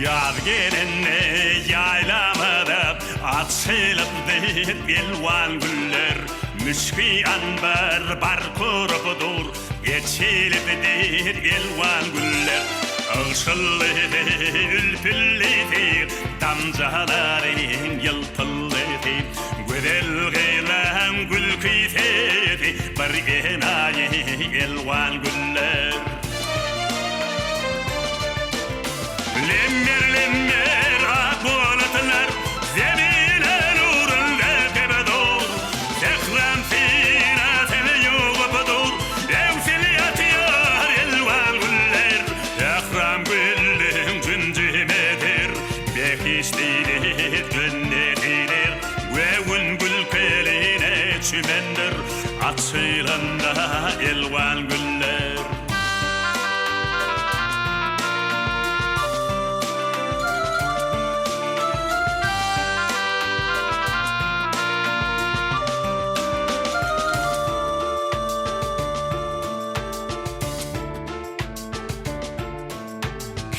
Yaz gelinne yaylamada açılıpdır elvan güller. Müşki anbar bar kurupudur, geçilipdir elvan güller. Işıllıdır, ülpüllidir, damcaların yılpıllıdır. Güzel geylan gül kıyfeti, bir enayi elvan güller. Lemmer lemmer akbolatlar, zemine nurunda tebedur. Zekran fina seni yuvapadur, evsili yatıyor elvan güller. Ekram güllüm cüncimedir, bekişlidir, gönnetidir. Vevun gül keline çümendir, açılanda elvan güller.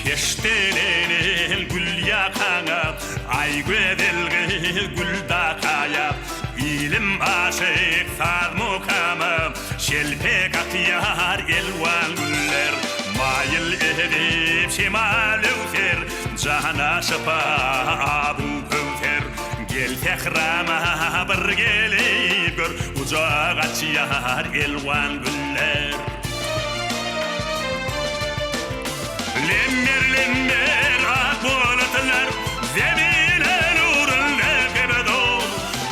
Keştelenin gül yakana, ay güdelgil gül dakaya. İlim aşık saz mukama, şelpek akıyar elvan güller. Mayıl edip şimal öter, cana şıpa abu kövter. Gel tekrama bir gelip gör, ucak açıyar elvan güller. Lemmer lemmer akbolatlar, zemine nurunda tebedur.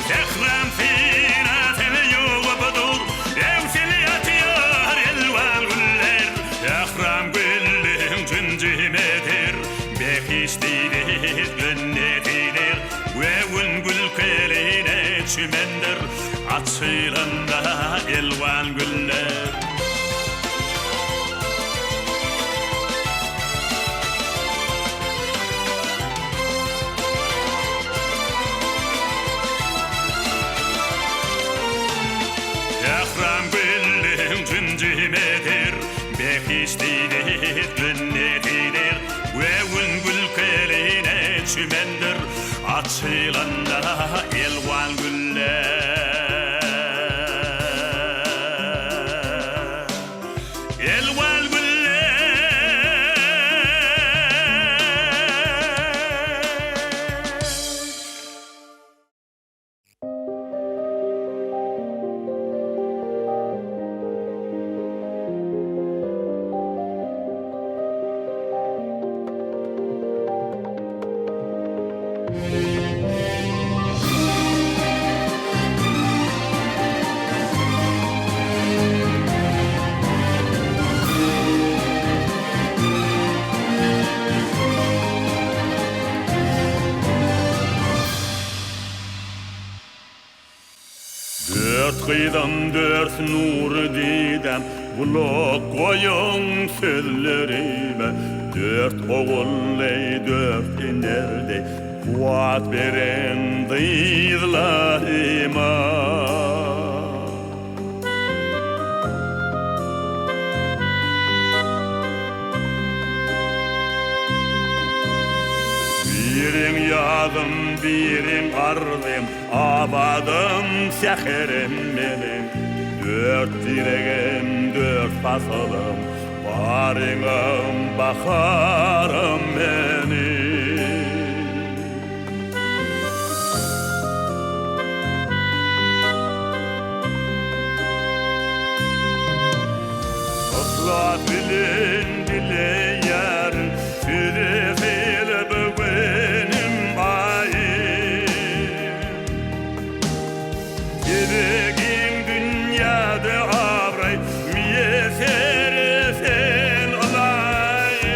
Zekran fina seni yuvapadur, evsili yatıyor elvan güller. Ekram güllüm cüncimedir, bekişlidir, gönnetidir. Vevun gül keline çümendir, açılanda elvan güller. Ekram güllüm cüncimedir, bekişlidir, gönnetidir. Vevun gül keline çümendir, açılanda elvan güller. Elvan güller. Dört kıyıdan dört nur didem, bulak koyun sözlerime. Dört oğul ey dört inerde, kuat veren Gyzlaryma. Birin yazım, birin ardım, abadım, seherim benim. Dört direğim, dört fasalım, barınım, bakarım benim. Topla bilin dile yer, sürüfeyle benim ayım. Gidekim dünyada avray, miyeseri sen olayım.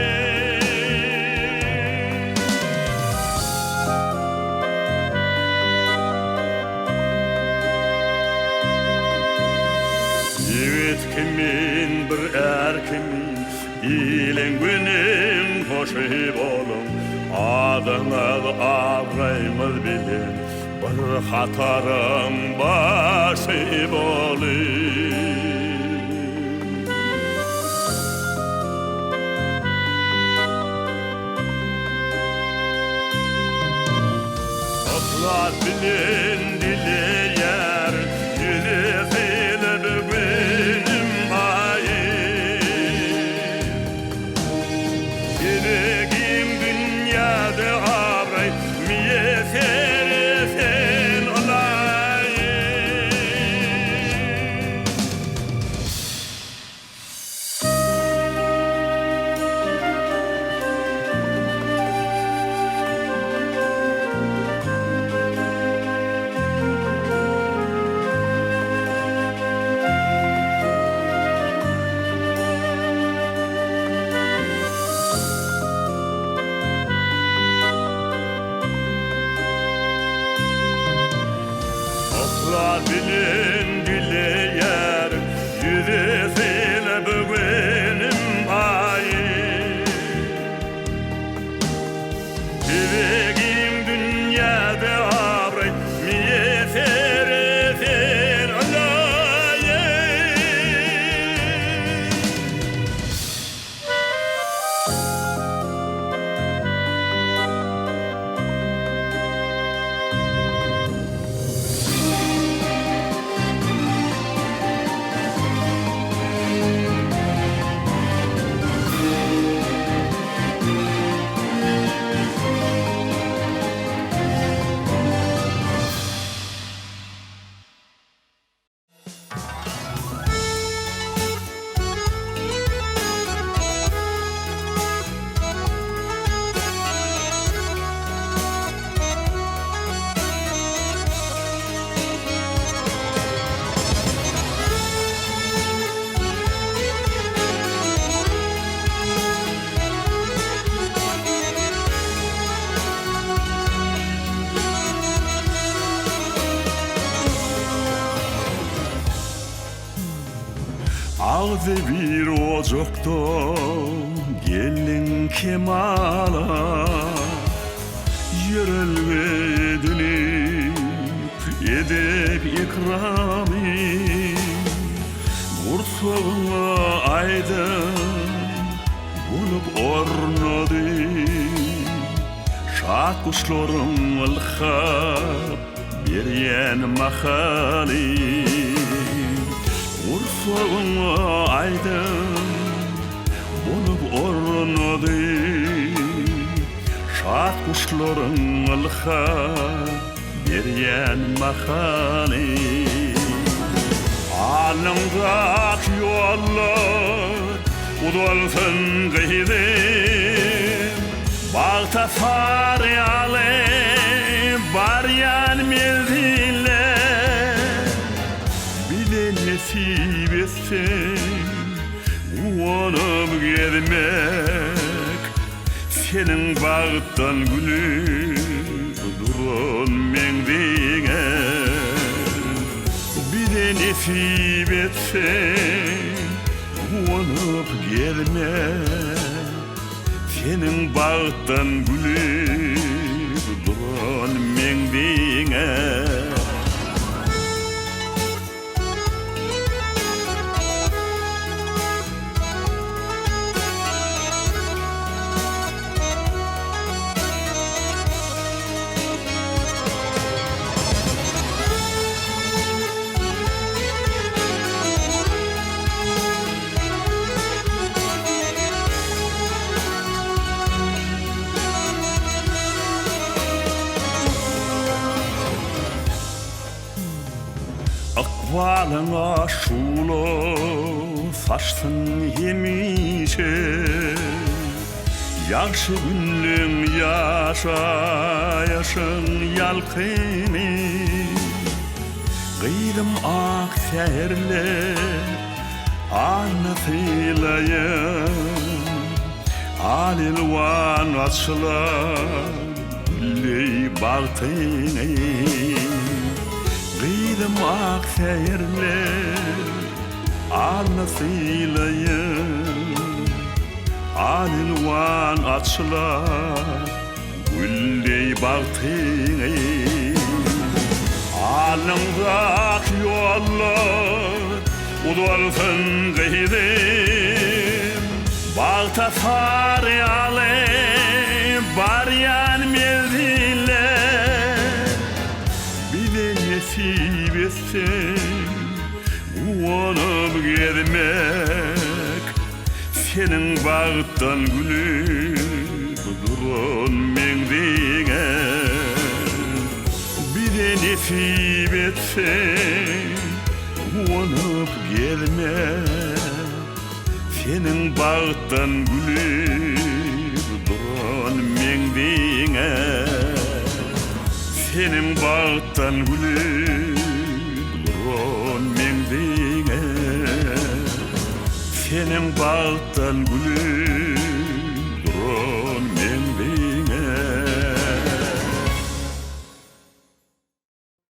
Evet kimin bir erkimin, İlen günüm hoşu olun, adına avrayımız bilin, bir hatarım başı olun. bilen dileyer yüzüyle benim ayım yüreğim dünyada abray miyesersen olayım Okla bilen dileyer yüzüyle benim ayım yüreğim dünyada abray miyesersen olayım Ağzı bir ocakta gelin kemala Yörelve dönüp edip ikrami Murtsağına aydın bulup ornadı Şat kuşlarım ılhab beryen mahali Urfağına aydın bulup ornadı Şat kuşların ılhab beryen mahali Alımdak yollar udalsın gıydım Bağta faryalı baryan meziller Nasip etsen uanıp gelmek Senin bağıttan gülü durun mendine Bir de nasip etsen uanıp gelmek Senin bağıttan gülü durun mendine Akvalına şulu saçsın yemişe Yaşı günlüm yaşayışın yalkını Kıydım ak seherler anasılayım Al Elwan açılar gülley bağtını Kıydım ak seherler anasılayım Al Elwan açılar gülley bağtını Alımdak yollar udalsın gıydım Bağta faryalı baryan meziller gelmek, senin bağıttan gülüp durun mengdiğe. Bir de nesip etsen unup gelmek, senin bağıttan gülüp durun mengdiğe. Senin bağıttan gülüp durun mengdiğe. Senin bağıttan gülüp